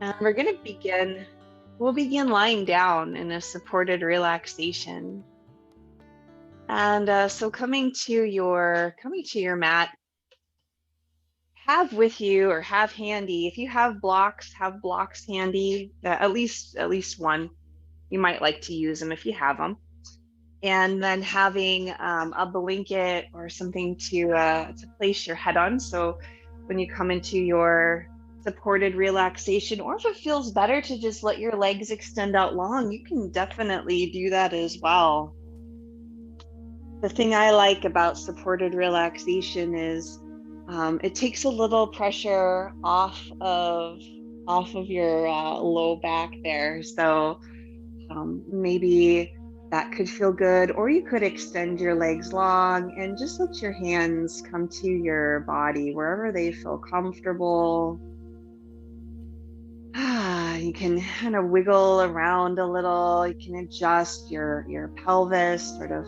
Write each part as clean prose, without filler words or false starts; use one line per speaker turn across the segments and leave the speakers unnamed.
And we'll begin lying down in a supported relaxation. And so coming to your mat, have with you or have handy. If you have blocks handy, at least one. You might like to use them if you have them. And then having a blanket or something to place your head on. So when you come into your supported relaxation, or if it feels better to just let your legs extend out long, you can definitely do that as well. The thing I like about supported relaxation is it takes a little pressure off of your low back there. So maybe that could feel good, or you could extend your legs long and just let your hands come to your body wherever they feel comfortable. You can kind of wiggle around a little. You can adjust your pelvis, sort of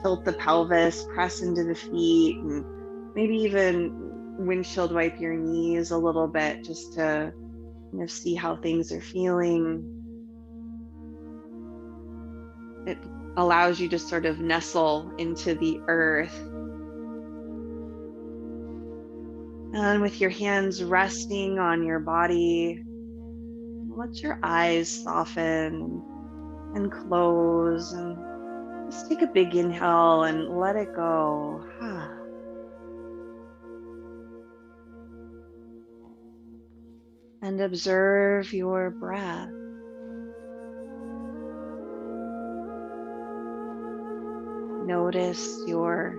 tilt the pelvis, press into the feet, and maybe even windshield wipe your knees a little bit just to see how things are feeling. It allows you to sort of nestle into the earth. And with your hands resting on your body, let your eyes soften and close, and just take a big inhale and let it go. And observe your breath. Notice your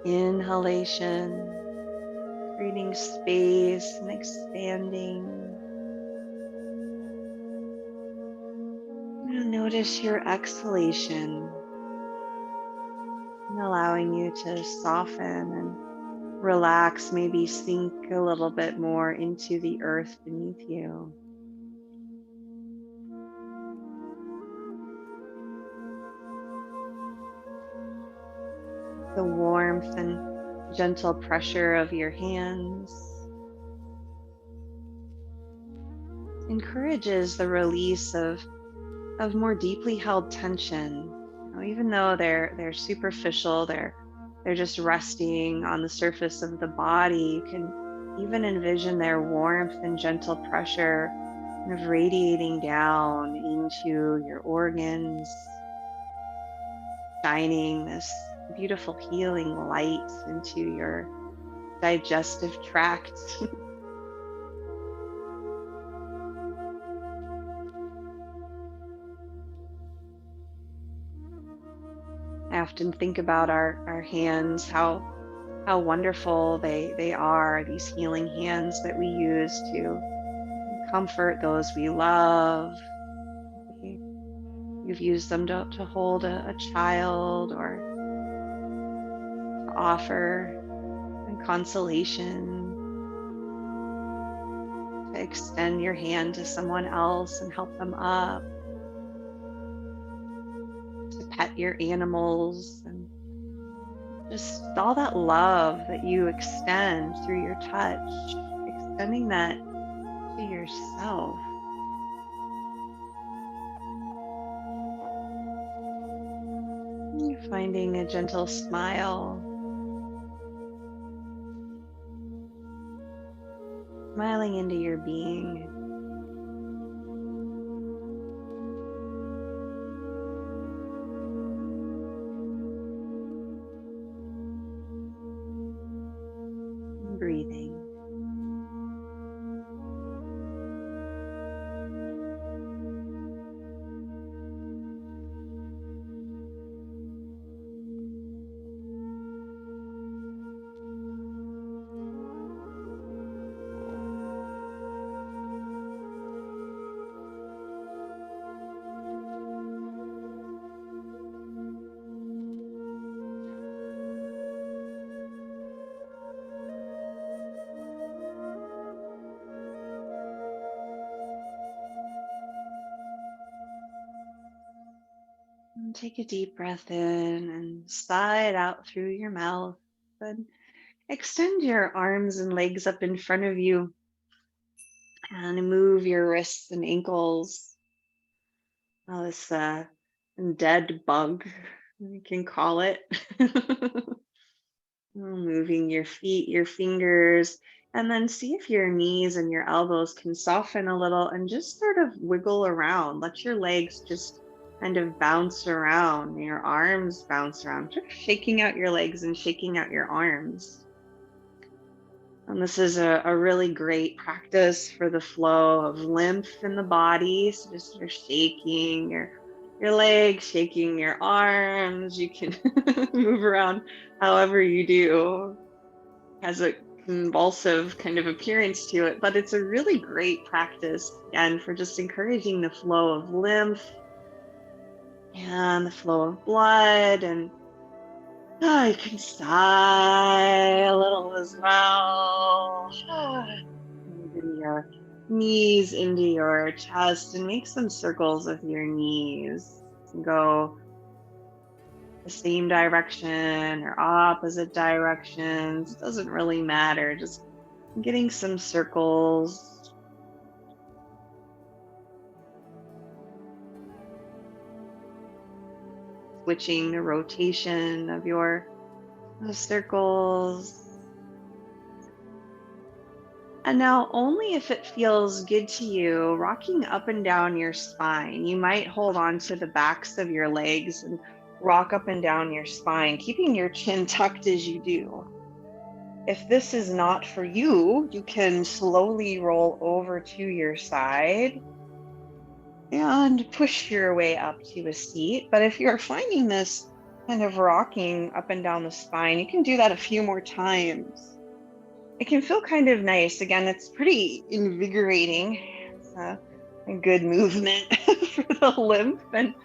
inhalation, creating space and expanding. And notice your exhalation, and allowing you to soften and relax, maybe sink a little bit more into the earth beneath you. The warmth and gentle pressure of your hands encourages the release of more deeply held tension. Even though they're superficial, they're just resting on the surface of the body. You can even envision their warmth and gentle pressure kind of radiating down into your organs, shining this beautiful healing light into your digestive tract. I often think about our hands, how wonderful they are, these healing hands that we use to comfort those we love. You've used them to hold a child, or to offer consolation, to extend your hand to someone else and help them up, to pet your animals, and just all that love that you extend through your touch, extending that to yourself. You're finding a gentle smile, smiling into your being. Breathing. And take a deep breath in and sigh it out through your mouth. And extend your arms and legs up in front of you. And move your wrists and ankles. This dead bug, you can call it. Moving your feet, your fingers, and then see if your knees and your elbows can soften a little and just sort of wiggle around. Let your legs just kind of bounce around, your arms bounce around, just shaking out your legs and shaking out your arms. And this is a really great practice for the flow of lymph in the body. So just sort of shaking your legs, shaking your arms. You can move around however you do. Has a convulsive kind of appearance to it, but it's a really great practice, again, for just encouraging the flow of lymph and the flow of blood. And you can sigh a little as well. Bring your knees into your chest and make some circles with your knees. And go the same direction or opposite directions. It doesn't really matter. Just getting some circles. Switching the rotation of your circles. And now, only if it feels good to you, rocking up and down your spine. You might hold on to the backs of your legs and rock up and down your spine, keeping your chin tucked as you do. If this is not for you, you can slowly roll over to your side and push your way up to a seat. But if you're finding this kind of rocking up and down the spine, you can do that a few more times. It can feel kind of nice. Again, it's pretty invigorating. It's a good movement for the lymph. And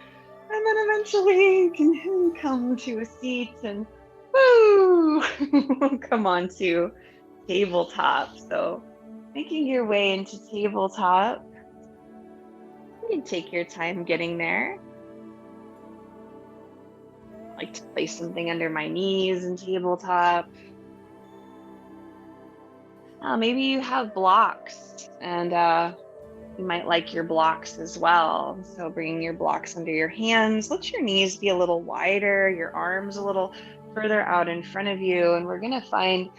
then eventually you can come to a seat and woo, come on to tabletop. So making your way into tabletop. You can take your time getting there. I like to place something under my knees in tabletop. Maybe you have blocks, and you might like your blocks as well. So bringing your blocks under your hands, let your knees be a little wider, your arms a little further out in front of you. And we're going to find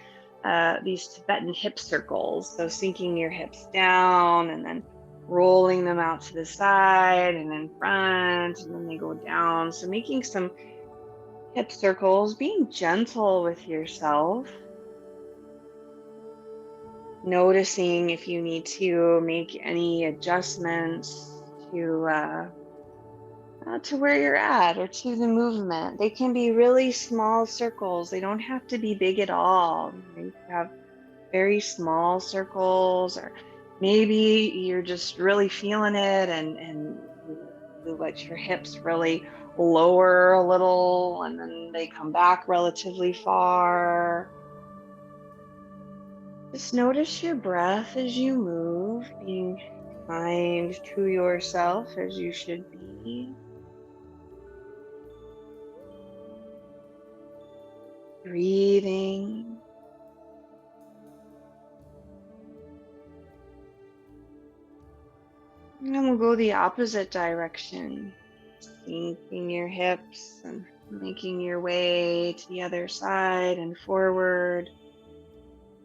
these Tibetan hip circles. So sinking your hips down and then rolling them out to the side and in front, and then they go down. So making some hip circles, being gentle with yourself. Noticing if you need to make any adjustments to where you're at or to the movement. They can be really small circles. They don't have to be big at all. You can have very small circles, or maybe you're just really feeling it and you let your hips really lower a little and then they come back relatively far. Just notice your breath as you move, being kind to yourself as you should be. Breathing. And then we'll go the opposite direction. Sinking your hips and making your way to the other side and forward.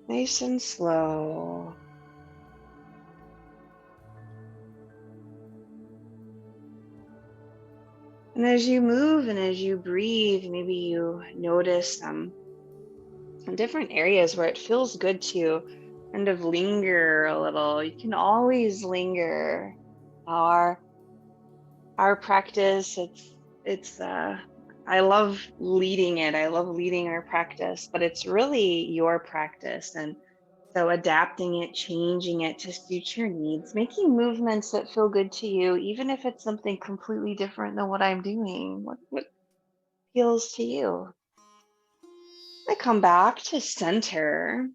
Nice and slow. And as you move and as you breathe, maybe you notice different areas where it feels good to kind of linger a little. You can always linger. Our practice, it's I love leading it. I love leading our practice, but it's really your practice. And so adapting it, changing it to suit your needs, making movements that feel good to you, even if it's something completely different than what I'm doing. What feels to you? I come back to center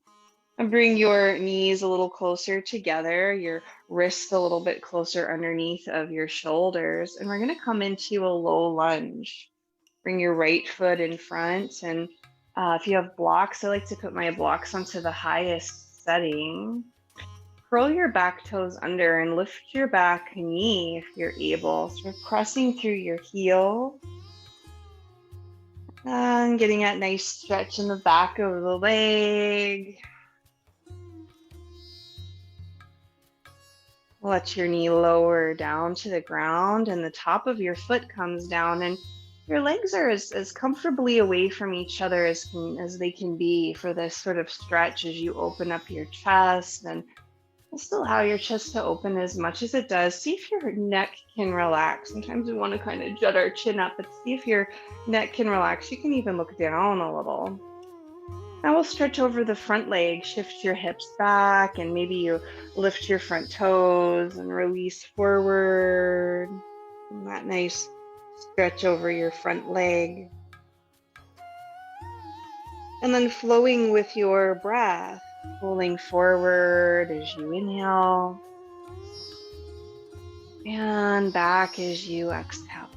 and bring your knees a little closer together, your wrists a little bit closer underneath of your shoulders. And we're going to come into a low lunge. Bring your right foot in front. And if you have blocks, I like to put my blocks onto the highest setting. curl your back toes under and lift your back knee if you're able. Sort of pressing through your heel and getting that nice stretch in the back of the leg. Let your knee lower down to the ground and the top of your foot comes down, and your legs are as comfortably away from each other as they can be for this sort of stretch as you open up your chest. And just allow your chest to open as much as it does. See if your neck can relax. Sometimes we want to kind of jut our chin up, but see if your neck can relax. You can even look down a little. Now we'll stretch over the front leg, shift your hips back, and maybe you lift your front toes and release forward. And that nice stretch over your front leg. And then flowing with your breath, pulling forward as you inhale and back as you exhale.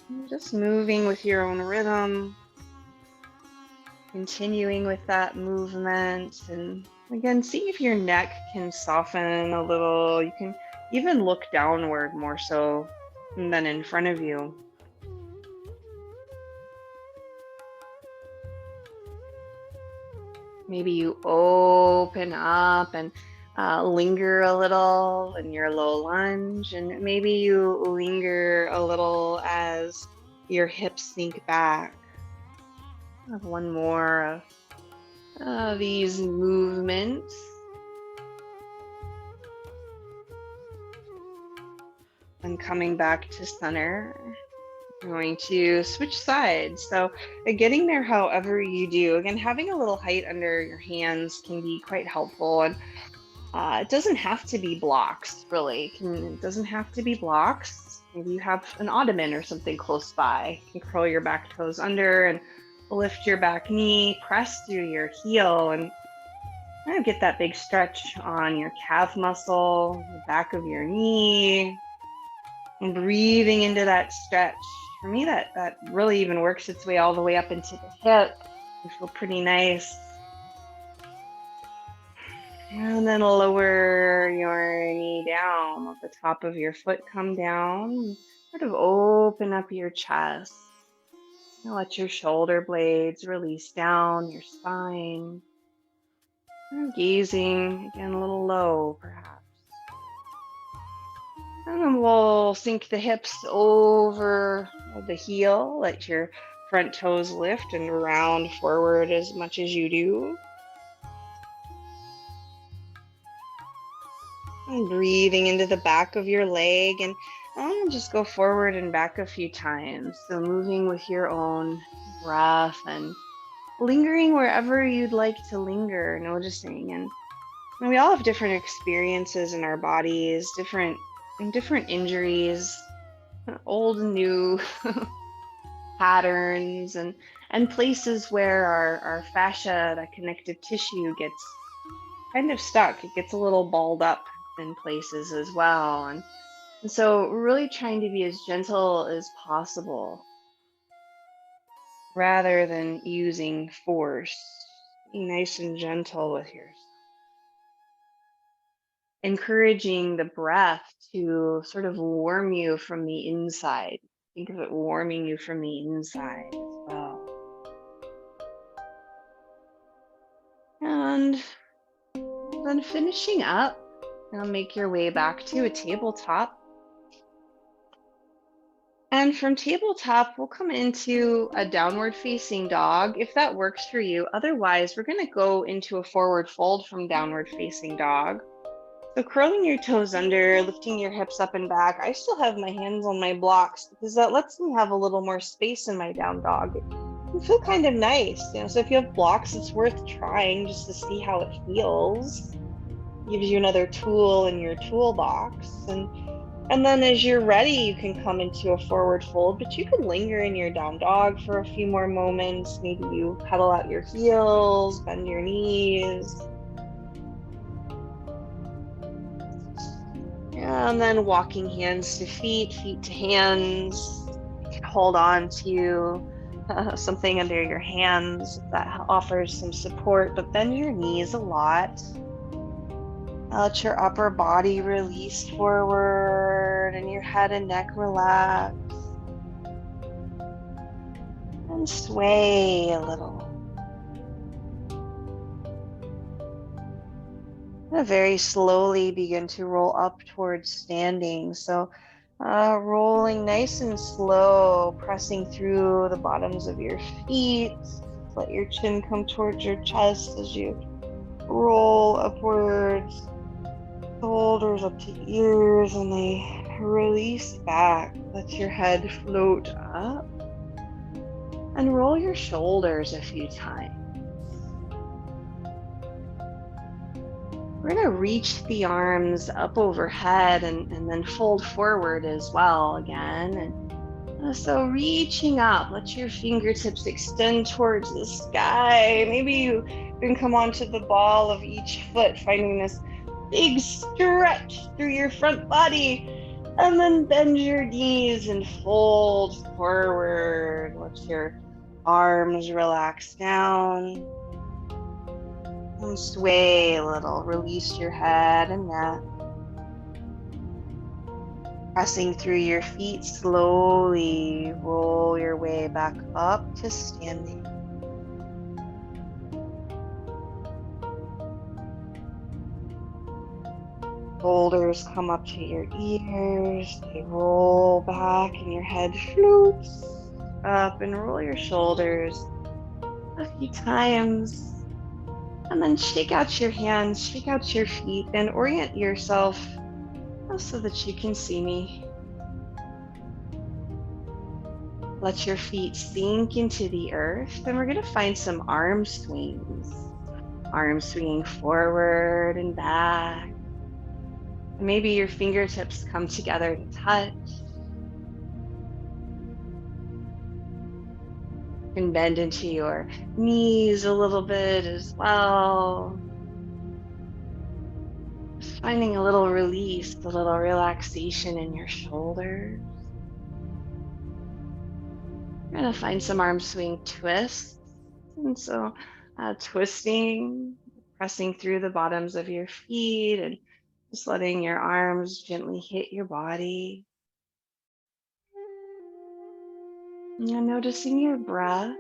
And just moving with your own rhythm, continuing with that movement. And again, see if your neck can soften a little. You can even look downward more so than in front of you. Maybe you open up and linger a little in your low lunge, and maybe you linger a little as your hips sink back. Have one more of these movements. And coming back to center. I'm going to switch sides. So getting there however you do. Again, having a little height under your hands can be quite helpful. And it doesn't have to be blocks, really. It doesn't have to be blocks. Maybe you have an ottoman or something close by. You can curl your back toes under and lift your back knee, press through your heel, and kind of get that big stretch on your calf muscle, the back of your knee, and breathing into that stretch. For me, that really even works its way all the way up into the hip. You feel pretty nice. And then lower your knee down. Let the top of your foot come down. Sort of open up your chest. And let your shoulder blades release down your spine. And gazing again a little low, perhaps. And then we'll sink the hips over the heel. Let your front toes lift and round forward as much as you do. And breathing into the back of your leg, and just go forward and back a few times. So moving with your own breath and lingering wherever you'd like to linger, noticing. And we all have different experiences in our bodies, different injuries, old and new patterns, and places where our fascia, that connective tissue, gets kind of stuck. It gets a little balled up in places as well. And so really trying to be as gentle as possible rather than using force. Be nice and gentle with yourself. Encouraging the breath to sort of warm you from the inside. Think of it warming you from the inside as well. And then finishing up, make your way back to a tabletop. And from tabletop, we'll come into a downward facing dog, if that works for you. Otherwise, we're going to go into a forward fold from downward facing dog. So curling your toes under, lifting your hips up and back. I still have my hands on my blocks because that lets me have a little more space in my down dog. It can feel kind of nice, so if you have blocks, it's worth trying just to see how it feels. Gives you another tool in your toolbox. And then as you're ready, you can come into a forward fold, but you can linger in your down dog for a few more moments. Maybe you pedal out your heels, bend your knees. And then walking hands to feet, feet to hands. You can hold on to something under your hands that offers some support, but bend your knees a lot. Let your upper body release forward and your head and neck relax. And sway a little. And very slowly begin to roll up towards standing. So rolling nice and slow, pressing through the bottoms of your feet. Let your chin come towards your chest as you roll upwards, shoulders up to ears, and they release back. Let your head float up and roll your shoulders a few times. We're going to reach the arms up overhead and then fold forward as well again. And so reaching up, let your fingertips extend towards the sky. Maybe you can come onto the ball of each foot, finding this big stretch through your front body. And then bend your knees and fold forward. Let your arms relax down. And sway a little. Release your head and neck. Pressing through your feet, slowly roll your way back up to standing. Shoulders come up to your ears. They roll back and your head floats up, and roll your shoulders a few times. And then shake out your hands, shake out your feet, and orient yourself so that you can see me. Let your feet sink into the earth, and we're going to find some arm swings. Arms swinging forward and back. And maybe your fingertips come together to touch. You can bend into your knees a little bit as well. Just finding a little release, a little relaxation in your shoulders. You're going to find some arm swing twists. And so twisting, pressing through the bottoms of your feet and just letting your arms gently hit your body. And noticing your breath.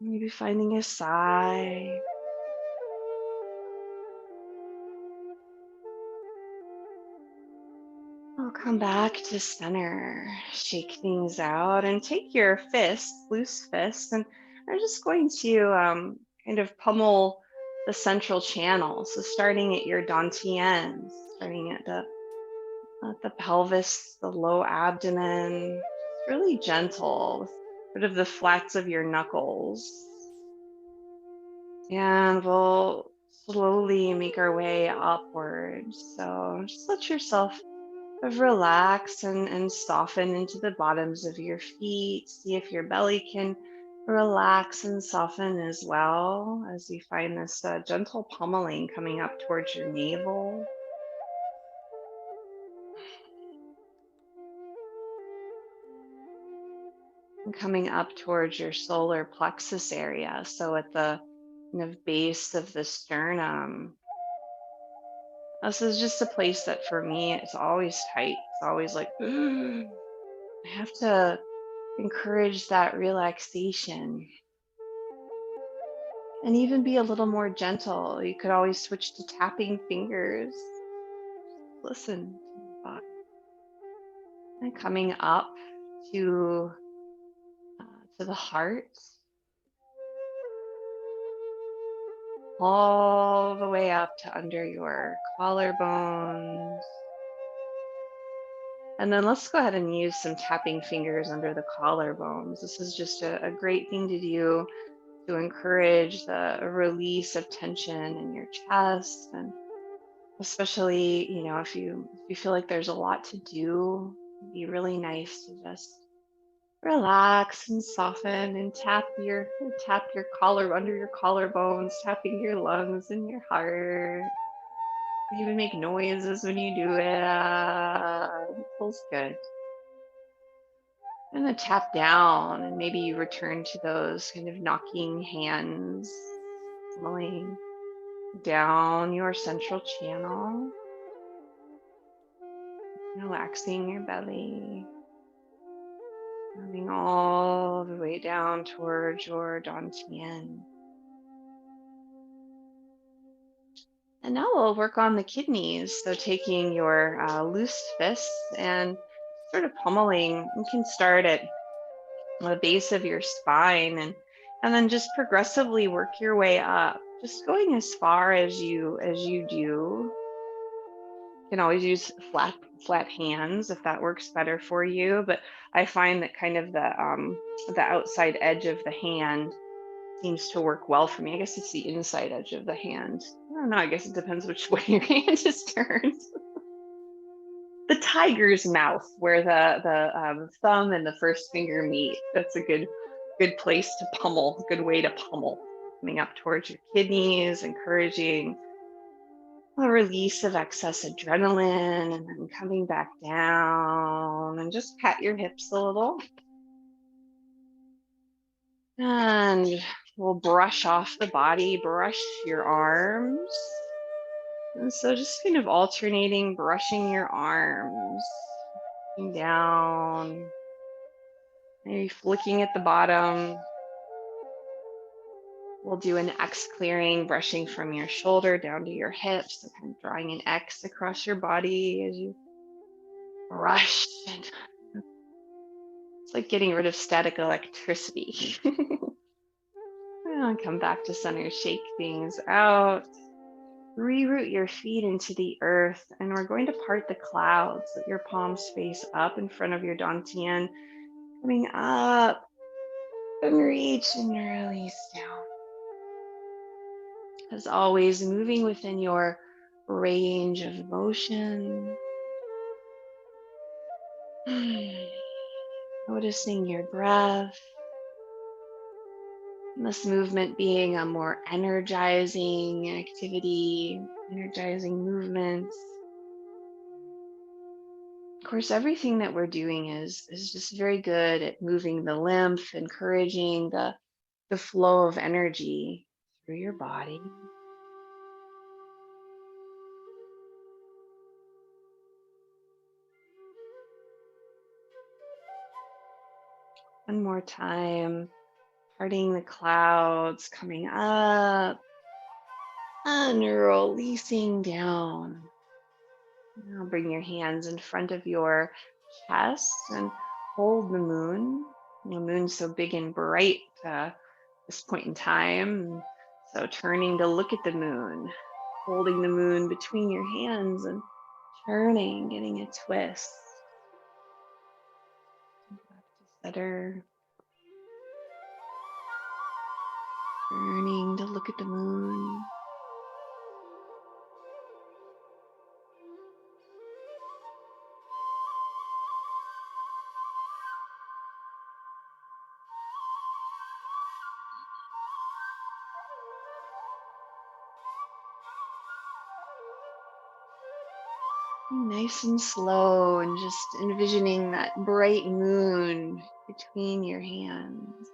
Maybe finding a sigh. I'll come back to center, shake things out, and take your fists, loose fists, and I'm just going to kind of pummel the central channel. So starting at your dantian, starting at the pelvis, the low abdomen, just really gentle, with sort of the flats of your knuckles. And we'll slowly make our way upwards. So just let yourself relax and soften into the bottoms of your feet. See if your belly can relax and soften as well as you find this gentle pummeling coming up towards your navel. And coming up towards your solar plexus area. So at the kind of base of the sternum. This is just a place that for me, it's always tight. It's always like, I have to encourage that relaxation and even be a little more gentle. You could always switch to tapping fingers. Listen to the body. And coming up to, to the heart, all the way up to under your collarbones. And then let's go ahead and use some tapping fingers under the collarbones. This is just a great thing to do to encourage the release of tension in your chest. And especially, if you feel like there's a lot to do, it'd be really nice to just relax and soften and tap your collar under your collarbones, tapping your lungs and your heart. Even make noises when you do it. It feels good. And then tap down, and maybe you return to those kind of knocking hands, pummeling. down your central channel, relaxing your belly, coming all the way down towards your dantian. And now we'll work on the kidneys. So taking your loose fists and sort of pummeling. You can start at the base of your spine and then just progressively work your way up, just going as far as you do. You can always use flat hands if that works better for you, but I find that kind of the outside edge of the hand seems to work well for me. I guess it's the inside edge of the hand. I don't know. I guess it depends which way your hand is turned. The tiger's mouth, where the thumb and the first finger meet. That's a good place to pummel. Good way to pummel. Coming up towards your kidneys, encouraging a release of excess adrenaline, and then coming back down, and just pat your hips a little. And we'll brush off the body, brush your arms. And so just kind of alternating, brushing your arms down, maybe flicking at the bottom. We'll do an X clearing, brushing from your shoulder down to your hips, so kind of drawing an X across your body as you brush. It's like getting rid of static electricity. And come back to center, shake things out. Reroot your feet into the earth, and we're going to part the clouds. Let your palms face up in front of your dantian, coming up and reach and release down. As always, moving within your range of motion. Noticing your breath. This movement being a more energizing activity, energizing movements. Of course, everything that we're doing is just very good at moving the lymph, encouraging the flow of energy through your body. One more time, parting the clouds, coming up and releasing down. Now bring your hands in front of your chest and hold the moon. The moon's so big and bright this point in time. So turning to look at the moon, holding the moon between your hands and turning, getting a twist. Back to center. Turning to look at the moon. Nice and slow, and just envisioning that bright moon between your hands.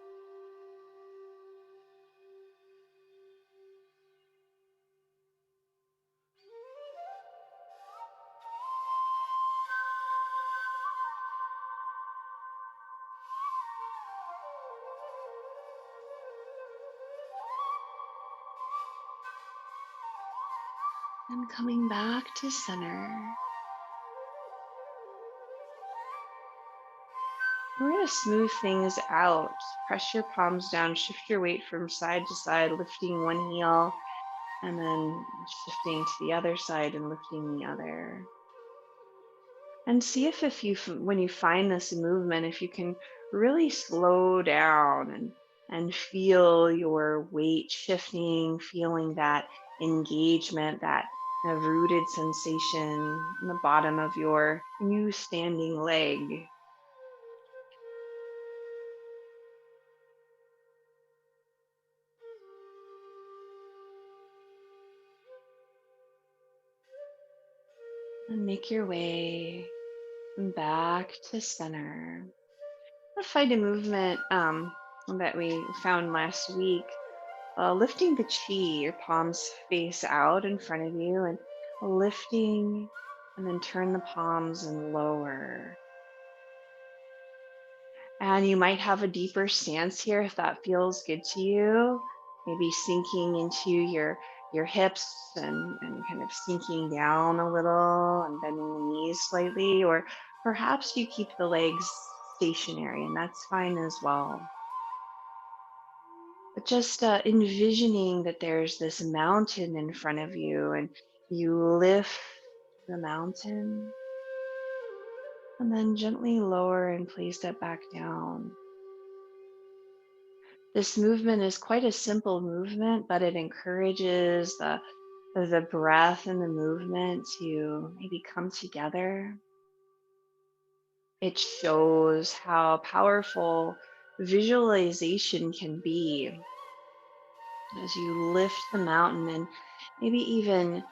And coming back to center. We're going to smooth things out. Press your palms down, shift your weight from side to side, lifting one heel, and then shifting to the other side and lifting the other. And see if you, when you find this movement, if you can really slow down and feel your weight shifting, feeling that engagement, that kind of rooted sensation in the bottom of your new standing leg. And make your way back to center. I'll find a movement that we found last week lifting the chi, your palms face out in front of you, and lifting, and then turn the palms and lower. And you might have a deeper stance here if that feels good to you. Maybe sinking into your hips and kind of sinking down a little and bending the knees slightly, or perhaps you keep the legs stationary, and that's fine as well. But just envisioning that there's this mountain in front of you, and you lift the mountain and then gently lower and place it back down. This movement is quite a simple movement, but it encourages the breath and the movement to maybe come together. It shows how powerful visualization can be as you lift the mountain and maybe even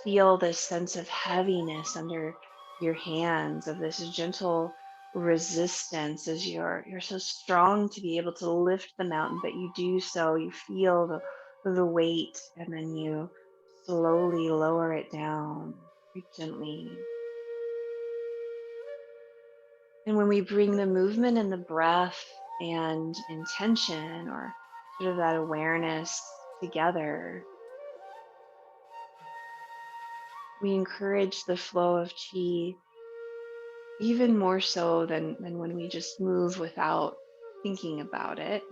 feel this sense of heaviness under your hands, of this gentle resistance as you're so strong to be able to lift the mountain, but you do so, you feel the weight, and then you slowly lower it down very gently. And when we bring the movement and the breath and intention, or sort of that awareness together, we encourage the flow of chi even more so than when we just move without thinking about it.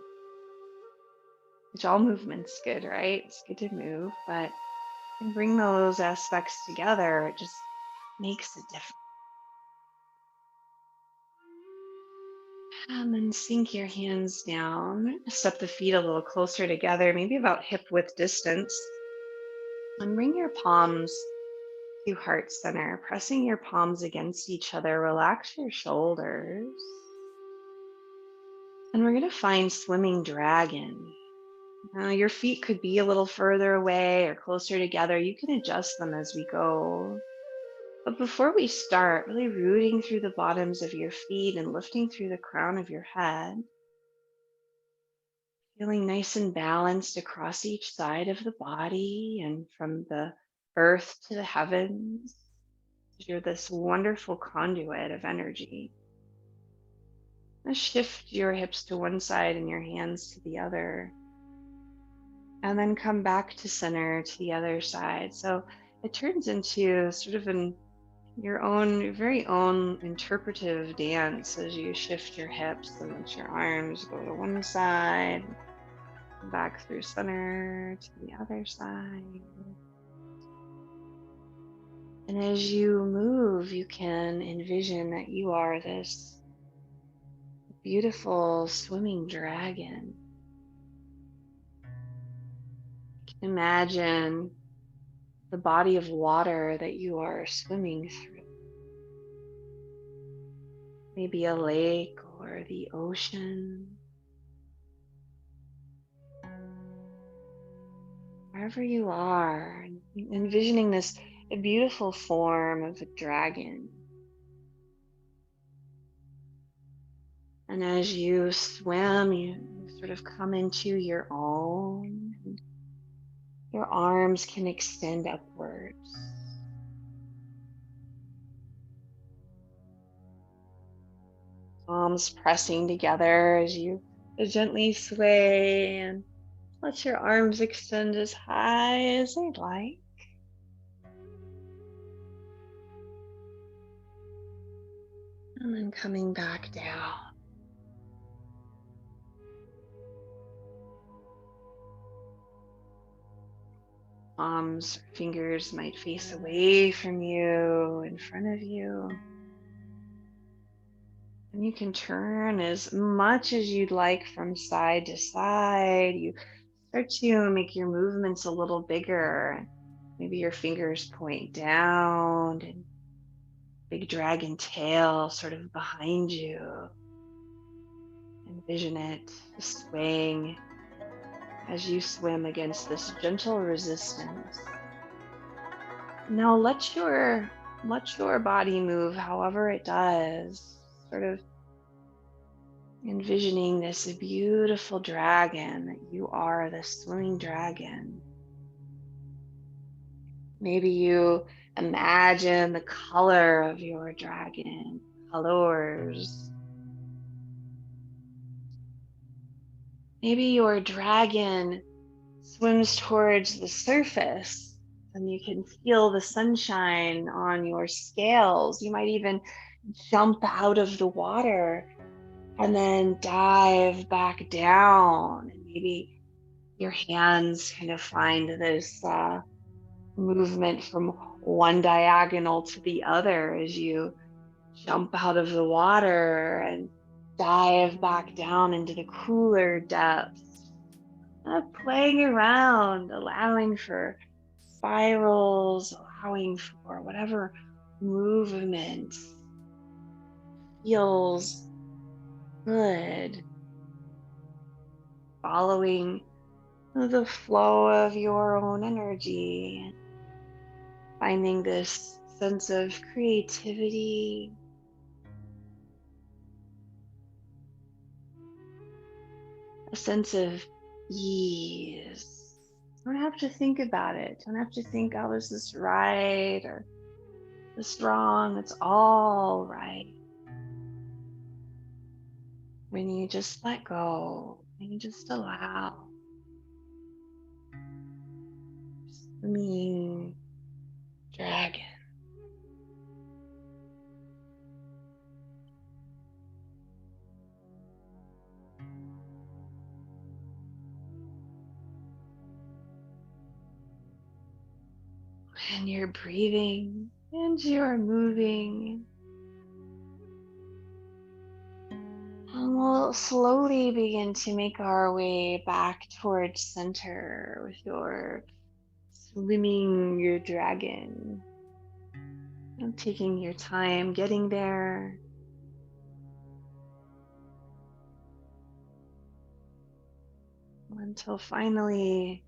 Which all movement's good, right? It's good to move, but and bring those aspects together, it just makes a difference. And then sink your hands down, step the feet a little closer together, maybe about hip width distance, and bring your palms to heart center, pressing your palms against each other. Relax your shoulders. And we're going to find swimming dragon. Your feet could be a little further away or closer together. You can adjust them as we go. But before we start, really rooting through the bottoms of your feet and lifting through the crown of your head, feeling nice and balanced across each side of the body and from the earth to the heavens. You're this wonderful conduit of energy. Now shift your hips to one side and your hands to the other. And then come back to center to the other side. So it turns into sort of your very own interpretive dance as you shift your hips and let your arms go to one side, back through center to the other side. And as you move, you can envision that you are this beautiful swimming dragon. Imagine the body of water that you are swimming through. Maybe a lake or the ocean. Wherever you are, envisioning this beautiful form of a dragon. And as you swim, you sort of come into your own. Your arms can extend upwards. Palms pressing together as you gently sway, and let your arms extend as high as they'd like. And then coming back down. Palms or fingers might face away from you, in front of you. And you can turn as much as you'd like from side to side. You start to make your movements a little bigger. Maybe your fingers point down and big dragon tail sort of behind you. Envision it swaying as you swim against this gentle resistance. Now let your body move however it does. Sort of envisioning this beautiful dragon that you are, the swimming dragon. Maybe you imagine the color of your dragon, colors. Maybe your dragon swims towards the surface and you can feel the sunshine on your scales. You might even jump out of the water and then dive back down. And maybe your hands kind of find this movement from one diagonal to the other as you jump out of the water and dive back down into the cooler depths, playing around, allowing for spirals, allowing for whatever movement feels good, following the flow of your own energy, finding this sense of creativity, a sense of ease. Don't have to think about it. Don't have to think, oh, is this right or this wrong? It's all right. When you just let go, when you just allow, swimming dragon. And you're breathing and you're moving. And we'll slowly begin to make our way back towards center with your swimming your dragon. And taking your time getting there. Until finally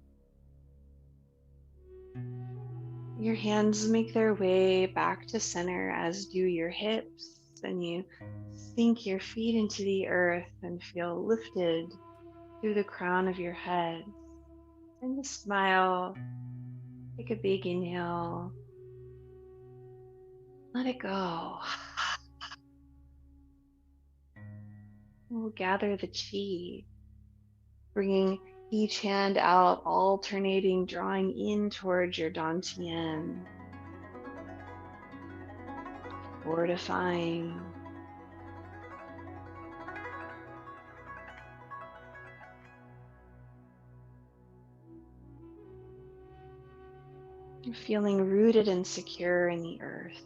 your hands make their way back to center, as do your hips, and you sink your feet into the earth and feel lifted through the crown of your head. And just smile, take a big inhale, let it go. We'll gather the chi, bringing each hand out, alternating, drawing in towards your dantian, fortifying. Feeling rooted and secure in the earth.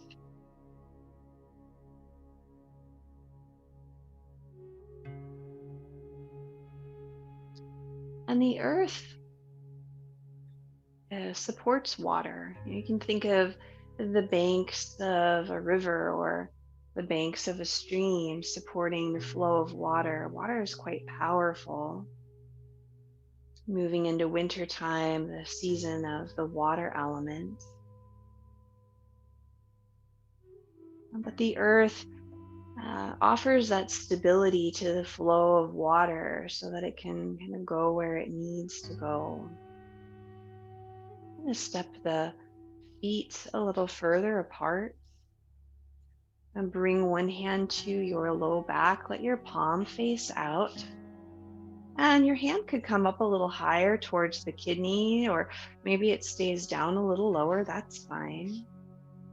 And the earth supports water. You can think of the banks of a river or the banks of a stream supporting the flow of water. Water is quite powerful. Moving into winter time, the season of the water element. But the earth offers that stability to the flow of water so that it can kind of go where it needs to go. I'm going to step the feet a little further apart and bring one hand to your low back. Let your palm face out. And your hand could come up a little higher towards the kidney, or maybe it stays down a little lower. That's fine.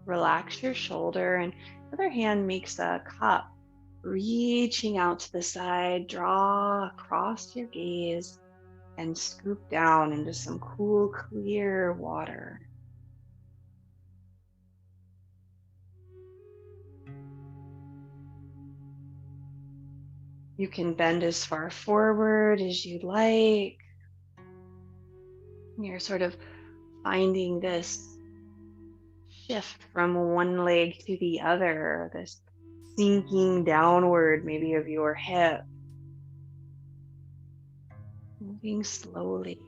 Relax your shoulder, and the other hand makes a cup, reaching out to the side. Draw across your gaze and scoop down into some cool, clear water. You can bend as far forward as you'd like. You're sort of finding this shift from one leg to the other, this sinking downward maybe of your hip, moving slowly.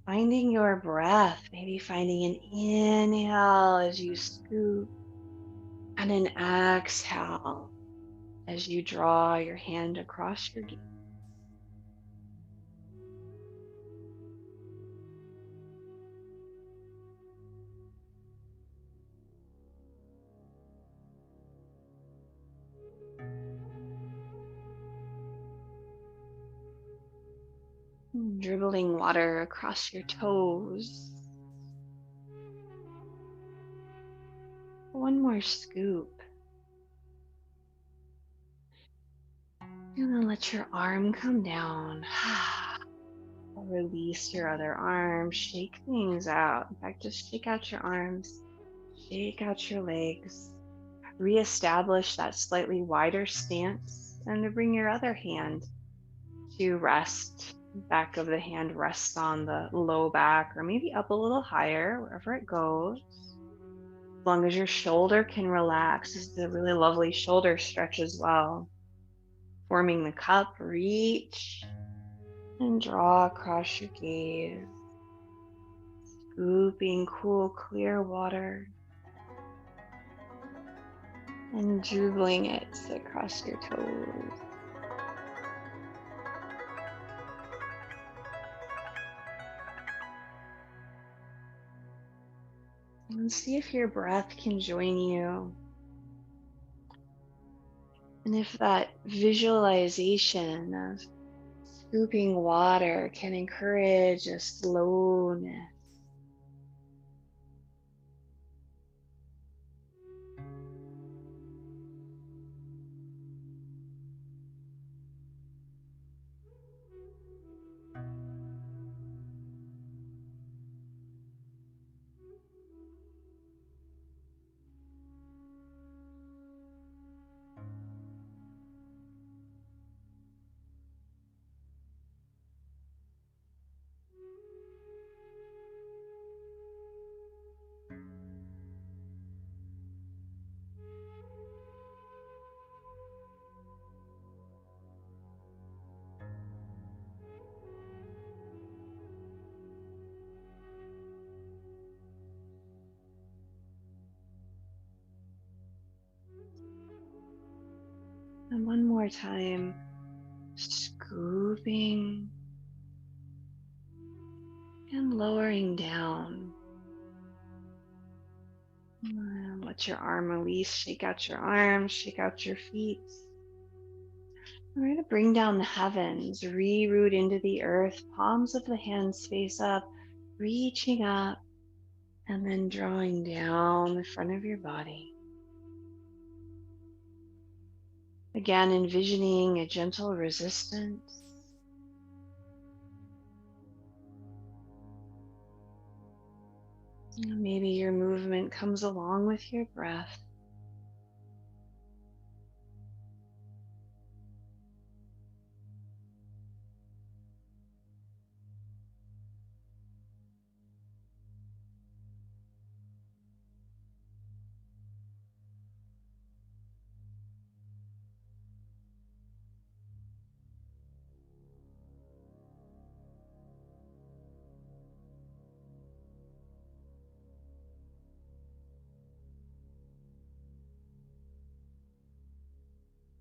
Finding your breath, maybe finding an inhale as you scoop And an exhale as you draw your hand across your gaze. Dribbling water across your toes. One more scoop. And then let your arm come down. Release your other arm. Shake things out. In fact, just shake out your arms. Shake out your legs. Reestablish that slightly wider stance. And to bring your other hand to rest. Back of the hand rests on the low back, or maybe up a little higher, wherever it goes. As long as your shoulder can relax. This is a really lovely shoulder stretch as well. Forming the cup, reach and draw across your gaze. Scooping cool, clear water and dribbling it across your toes. And see if your breath can join you. And if that visualization of scooping water can encourage a slowness. And one more time, scooping and lowering down. And let your arm release, shake out your arms, shake out your feet. We're going to bring down the heavens, re-root into the earth, palms of the hands face up, reaching up, and then drawing down the front of your body. Again, envisioning a gentle resistance. Maybe your movement comes along with your breath.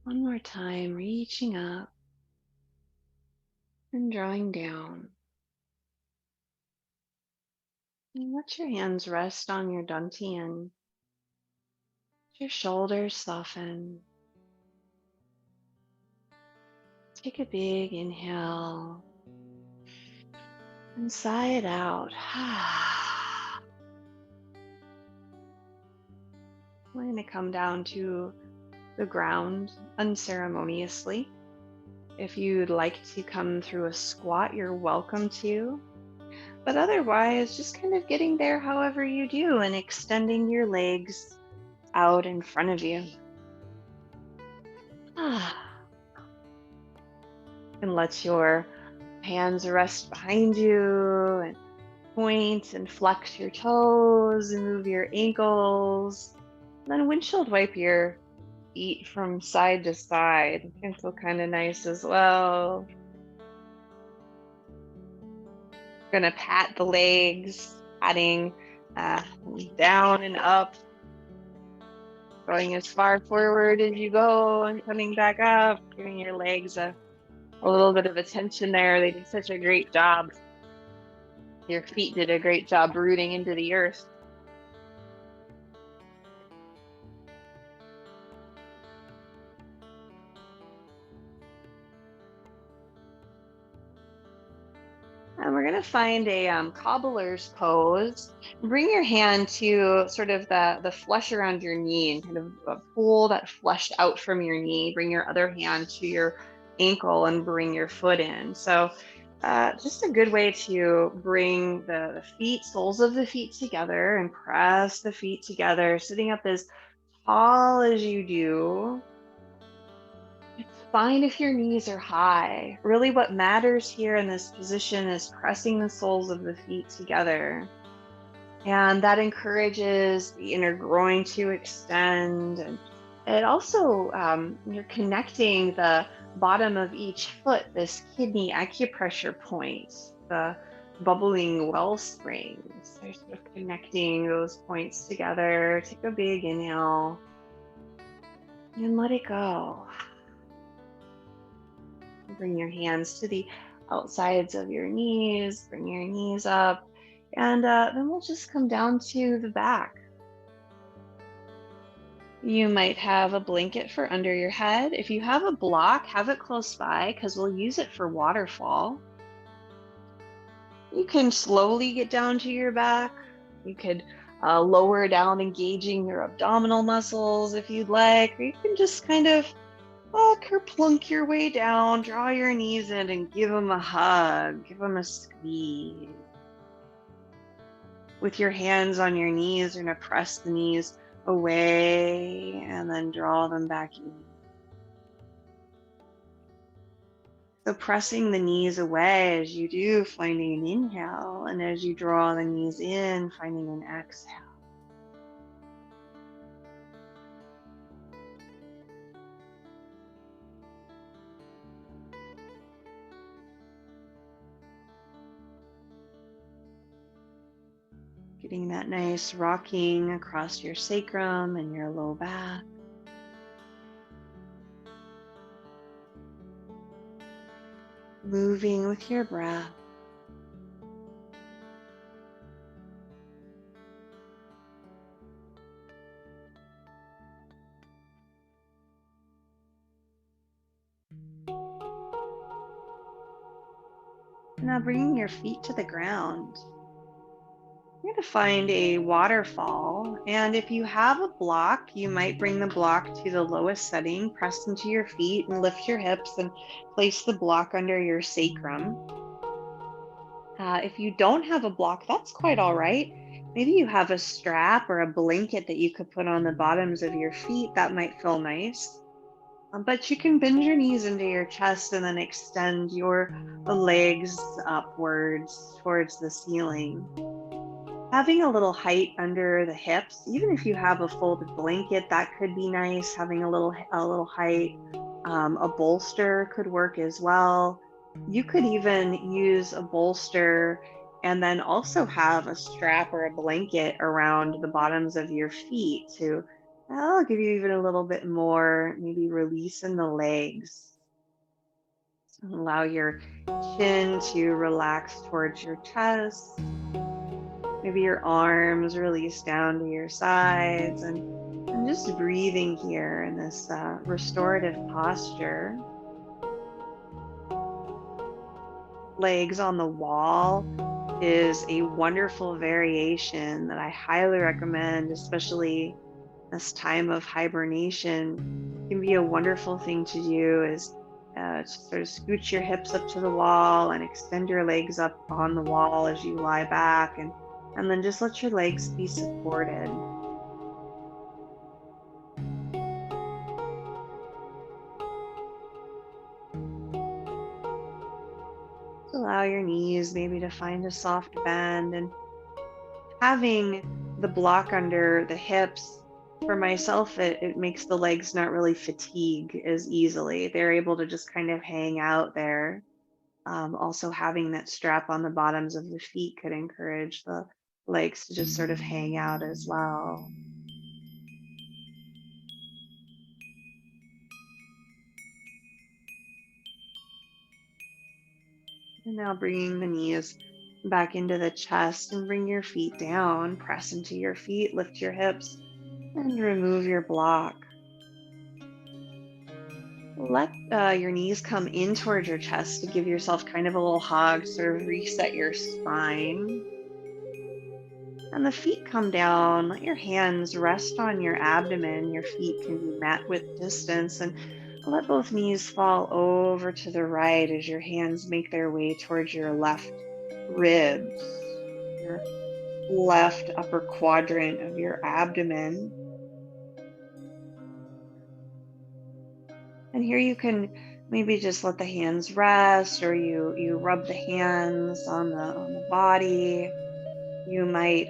One more time, reaching up and drawing down. And let your hands rest on your dantian. Your shoulders soften. Take a big inhale and sigh it out. We're going to come down to the ground unceremoniously. If you'd like to come through a squat, you're welcome to. But otherwise, just kind of getting there however you do and extending your legs out in front of you. And let your hands rest behind you and point and flex your toes and move your ankles. Then windshield wipe your feet from side to side. It can feel kind of nice as well. Gonna pat the legs, patting down and up. going as far forward as you go and coming back up, giving your legs a little bit of attention there. They did such a great job. Your feet did a great job rooting into the earth. And we're going to find a cobbler's pose. Bring your hand to sort of the flesh around your knee and kind of pull that flesh out from your knee. Bring your other hand to your ankle and bring your foot in. So just a good way to bring the feet, soles of the feet together and press the feet together, sitting up as tall as you do. It's fine if your knees are high. Really, what matters here in this position is pressing the soles of the feet together. And that encourages the inner groin to extend. And it also, you're connecting the bottom of each foot, this kidney acupressure point, the bubbling well springs. They're sort of connecting those points together. Take a big inhale and let it go. Bring your hands to the outsides of your knees, bring your knees up, and then we'll just come down to the back. You might have a blanket for under your head. If you have a block, have it close by because we'll use it for waterfall. You can slowly get down to your back. You could lower down, engaging your abdominal muscles if you'd like, or you can just kind of kerplunk your way down, draw your knees in and give them a hug, give them a squeeze. With your hands on your knees, you're going to press the knees away and then draw them back in. So pressing the knees away as you do, finding an inhale, and as you draw the knees in, finding an exhale. Getting that nice rocking across your sacrum and your low back. Moving with your breath. Now bringing your feet to the ground. You're going to find a waterfall, and if you have a block, you might bring the block to the lowest setting, press into your feet and lift your hips and place the block under your sacrum. If you don't have a block, that's quite all right. Maybe you have a strap or a blanket that you could put on the bottoms of your feet. That might feel nice. But you can bend your knees into your chest and then extend your legs upwards towards the ceiling. Having a little height under the hips, even if you have a folded blanket, that could be nice. Having a little height, a bolster could work as well. You could even use a bolster and then also have a strap or a blanket around the bottoms of your feet to give you even a little bit more, maybe release in the legs. Allow your chin to relax towards your chest. Maybe your arms release down to your sides and just breathing here in this restorative posture. Legs on the wall is a wonderful variation that I highly recommend, especially this time of hibernation. It can be a wonderful thing to do is sort of scooch your hips up to the wall and extend your legs up on the wall as you lie back, and then just let your legs be supported. Allow your knees maybe to find a soft bend, and having the block under the hips, for myself, it makes the legs not really fatigue as easily. They're able to just kind of hang out there. Also, having that strap on the bottoms of the feet could encourage the legs to just sort of hang out as well. And now bringing the knees back into the chest and bring your feet down. Press into your feet, lift your hips, and remove your block. Let your knees come in towards your chest to give yourself kind of a little hug, sort of reset your spine. And the feet come down. Let your hands rest on your abdomen. Your feet can be mat width distance. And let both knees fall over to the right as your hands make their way towards your left ribs, your left upper quadrant of your abdomen. And here you can maybe just let the hands rest, or you rub the hands on the body. You might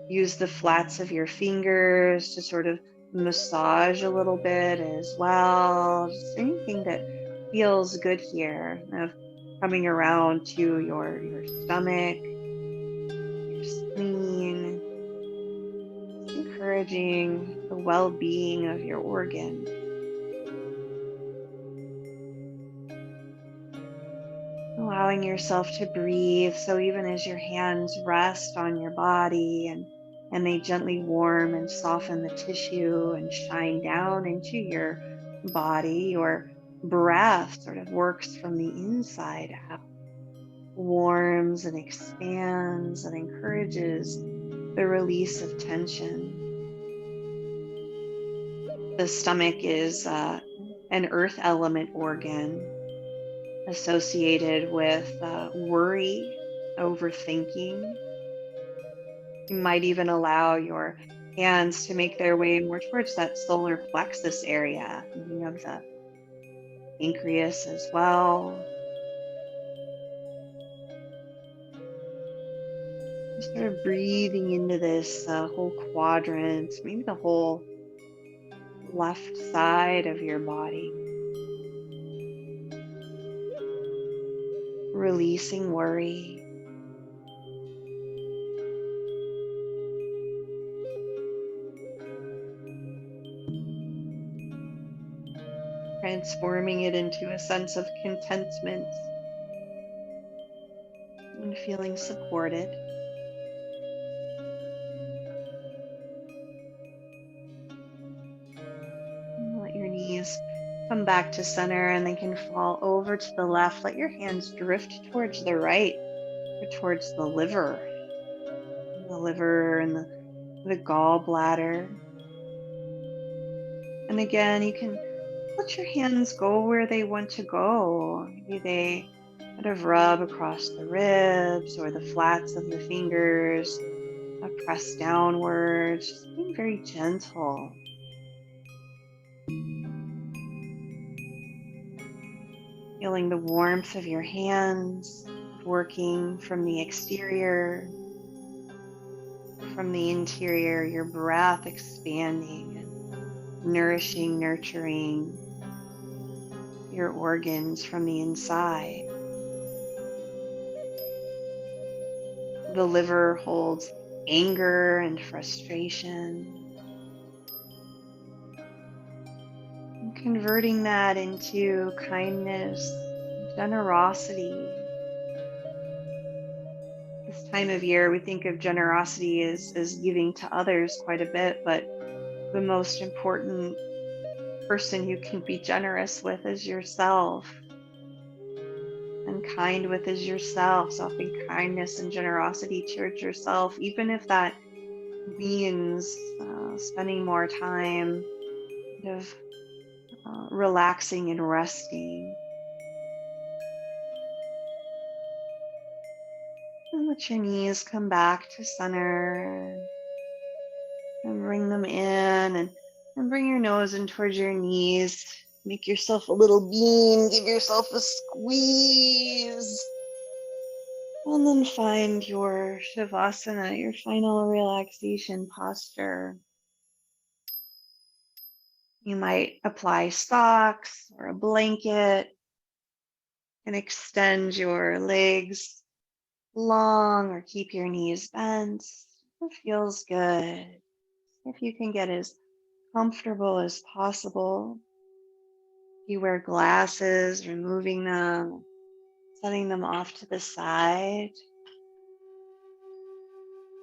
use the flats of your fingers to sort of massage a little bit as well. Just anything that feels good here, of coming around to your stomach, your spleen, encouraging the well-being of your organ. Allowing yourself to breathe. So even as your hands rest on your body and they gently warm and soften the tissue and shine down into your body, your breath sort of works from the inside out, warms and expands and encourages the release of tension. The stomach is an earth element organ associated with worry, overthinking. You might even allow your hands to make their way more towards that solar plexus area, thinking of the pancreas as well. Just sort of breathing into this whole quadrant, maybe the whole left side of your body. Releasing worry. Transforming it into a sense of contentment and feeling supported. And let your knees come back to center and they can fall over to the left. Let your hands drift towards the right or towards the liver and the gallbladder. And again, you can let your hands go where they want to go. Maybe they kind of rub across the ribs or the flats of the fingers, press downwards, just being very gentle. Feeling the warmth of your hands working from the exterior, from the interior, your breath expanding and nourishing, nurturing your organs from the inside. The liver holds anger and frustration. And converting that into kindness, generosity. This time of year, we think of generosity as giving to others quite a bit, but the most important person you can be generous with is yourself, and kind with is yourself. So offering kindness and generosity towards yourself, even if that means spending more time kind of relaxing and resting. And let your knees come back to center and bring them in and bring your nose in towards your knees. Make yourself a little bean, give yourself a squeeze. And then find your savasana, your final relaxation posture. You might apply socks or a blanket and extend your legs long or keep your knees bent. It feels good. If you can get as comfortable as possible. If you wear glasses, removing them. setting them off to the side.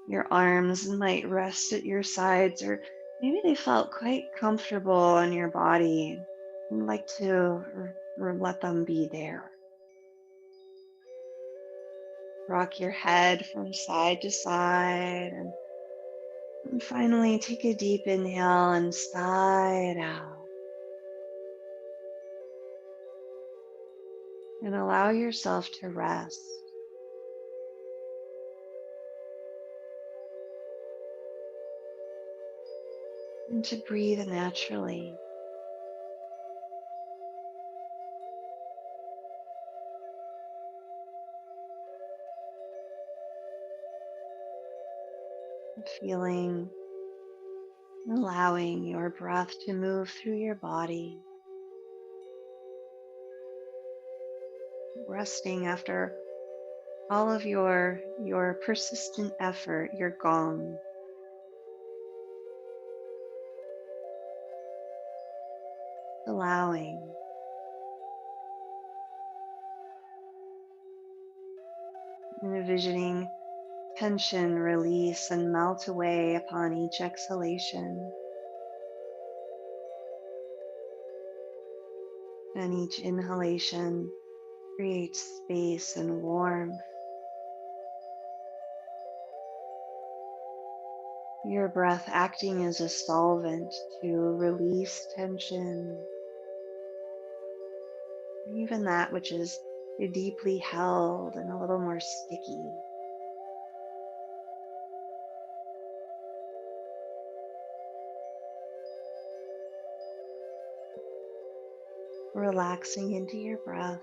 Your arms might rest at your sides, or maybe they felt quite comfortable on your body. You'd like to let them be there. Rock your head from side to side, and finally take a deep inhale and sigh it out. And allow yourself to rest and to breathe naturally. Feeling, allowing your breath to move through your body, resting after all of your persistent effort, your gong, allowing and envisioning tension release and melt away upon each exhalation. And each inhalation creates space and warmth. Your breath acting as a solvent to release tension, even that which is deeply held and a little more sticky. Relaxing into your breath.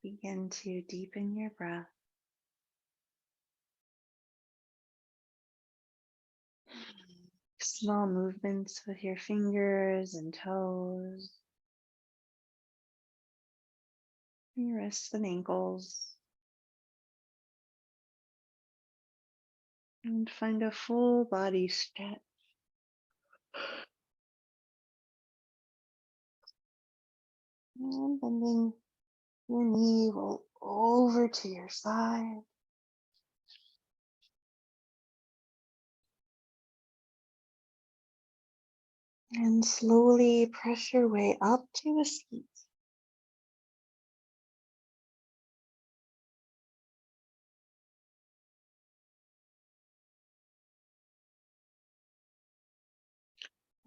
Begin to deepen your breath. Small movements with your fingers and toes. your wrists and ankles. And find a full body stretch. And bending your knee roll over to your side. And slowly press your way up to a seat.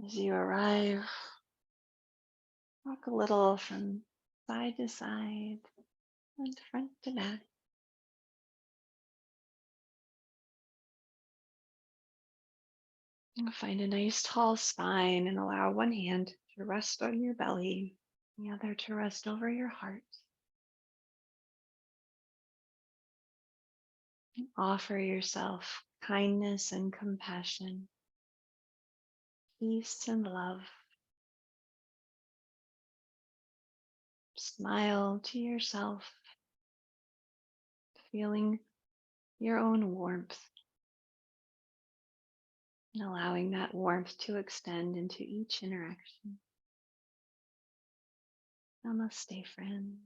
As you arrive, rock a little from side to side and front to back. And find a nice tall spine and allow one hand to rest on your belly, the other to rest over your heart. And offer yourself kindness and compassion, peace and love. Smile to yourself, feeling your own warmth and allowing that warmth to extend into each interaction. Namaste, friends.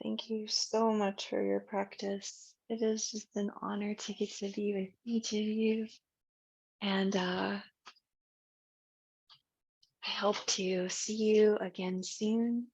Thank you so much for your practice. It is just an honor to get to be with each of you. And I hope to see you again soon.